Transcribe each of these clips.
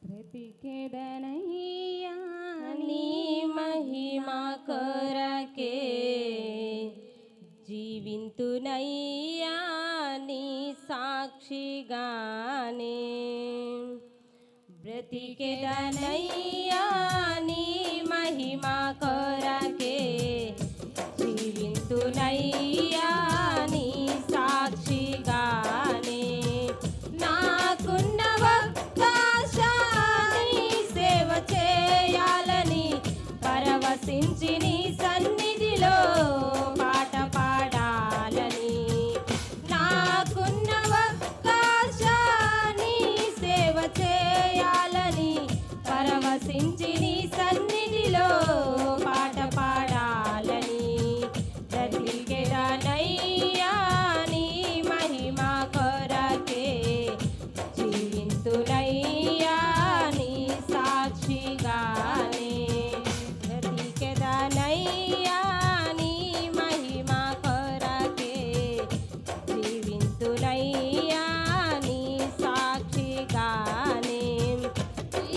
బ్రతికెదనయ్యా నీ మహిమ కొరకే, జీవింతునయ్యా నీ సాక్షిగానే. బ్రతికెదనయ్యా నీ మహిమ కొరకే, జీవింతునయ్యా నీ సాక్షిగానే. నాకున్న ఒక్కాశ నీ సేవ చేయాలని, పరవశించి నీ సన్నిధిలో పాట పాడాలని. నాకున్న ఒక్కాశ నీ సేవ చేయాలని, పరవశించి నీ సన్నిధిలో పాట పాడాలని. బ్రతికెదనయ్యా నీ మహిమ కొరకే, జీవింతునయ్యా నీ సాక్షిగానే. బ్రతికెదనయ్యా నీ మహిమ కొరకే, జీవింతునయ్యా నీ సాక్షిగానే.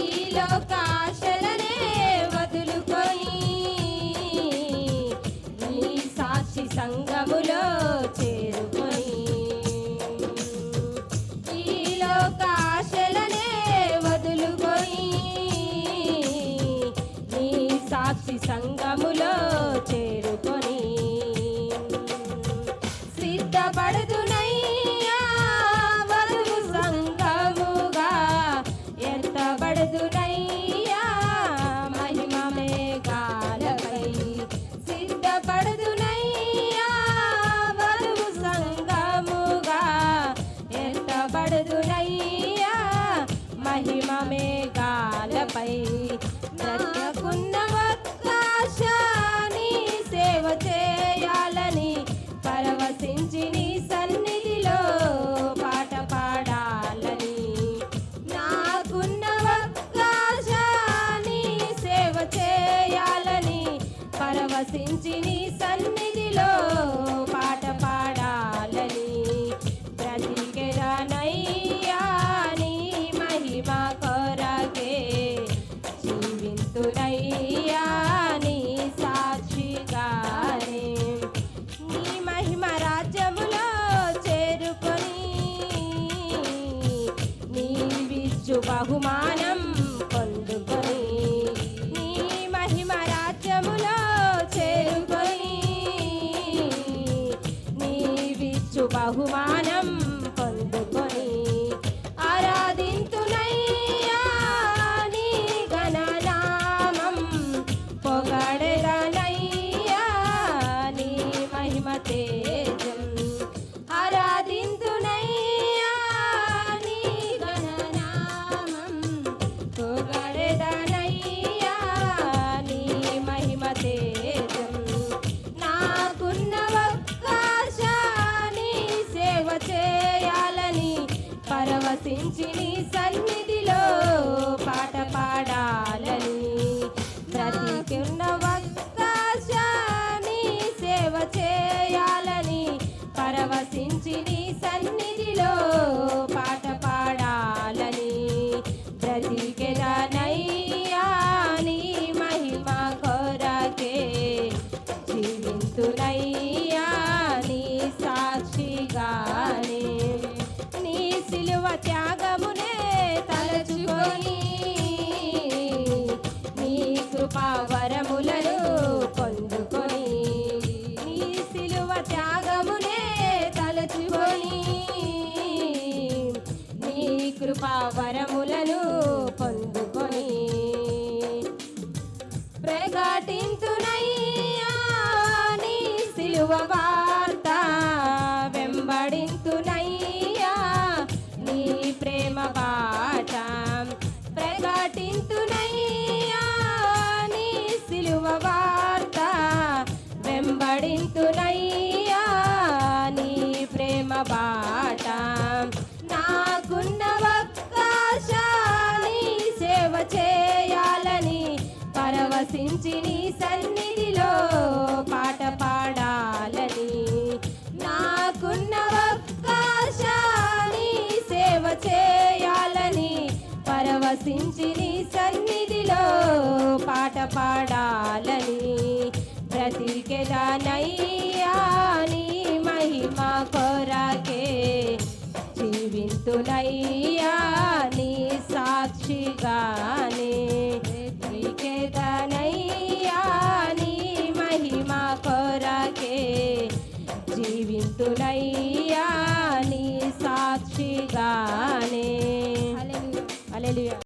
ఈ లోకాశలనే వదులుకొని నీ సాక్షి సంఘములో చేరుకొని. ఈ లోకాశలనే వదులుకొని నీ సాక్షి సంఘములో చేరుకొని. సిద్ధపడుతునయ్యా వధువు సంఘముగా, ఎత్తబడుతునయ్యా మహిమ మేఘాలపై. సిద్ధపడుతునయ్యా వధువు సంఘముగా, ఎత్తబడుతునయ్యా మహిమ మేఘాలపై. బ్రతుకున్న ఒక్కాశ నీ సేవ చేయాలని, పరవశించి నీ సన్నిధిలో పాట పాడాలని. నాకున్న ఒక్కాశ నీ సేవ చేయాలని, పరవశించి నీ సన్నిధిలో పాట పాడాలని. బ్రతికెదనయ్యా నీ మహిమ కొరకే, జీవింతునయ్యా నీ సాక్షిగానే. నీ మహిమ రాజ్యములో చేరుకొని నీవిచ్చు బహుమానం పొందుకొని. నీ మహిమ రాజ్యములో చేరుకొని నీవిచ్చు బహుమానం పొందుకొని. ఆరాధింతునయ్యా నీ ఘననామం, పొగడెదనయ్యా నీ మహిమ తేజం. ఆరాధింతునయ్యా నీ ఘననామం, పొగడెదనయ్యా నీ మహిమ తేజం. నాకున్న ఒక్కాశ నీ సేవ చేయాలని, పరవశించి నీ సన్నిధిలో పాట పాడాలని. బ్రతికున్న ఒక్కాశ నీ సేవ చేయాలని, పరవశించి నీ సన్నిధిలో పాట పాడాలని. బ్రతికెదనయ్యా నీ మహిమ కొరకే, జీవింతునయ్యా నీ సాక్షిగానే. నీ సిలువ త్యాగమునే తలచుకొని నీ కృపా వరములను పొందుకొని. నీ సిలువ త్యాగమునే తలచుకొని నీ కృపా వరములను పొందుకొని. ప్రకటింతునయ్యా నీ సిలువ వార్త, వెంబడింతునయ్యా నీ ప్రేమ బాట. ప్రకటింతునయ్యా నీ సిలువ వార్త, వెంబడింతునయ్యా నీ ప్రేమ బాట. నాకున్న ఒక్కాశ నీ సేవ చేయాలని, పరవశించి నీ సన్నిధిలో పాట పాడాలని. నాకున్న ఒక్కాశ నీ సేవ చేయాలని, పరవ పరవశించి నీ సన్నిధిలో పాట పాడాలని బ్రతికెదనయ్యా నీ మహిమ కొరకే జీవింతునయ్యా నీ సాక్షిగానే బ్రతికెదనయ్యా నీ మహిమ కొరకే జీవింతునయ్యా నీ సాక్షిగానే. హల్లెలూయా.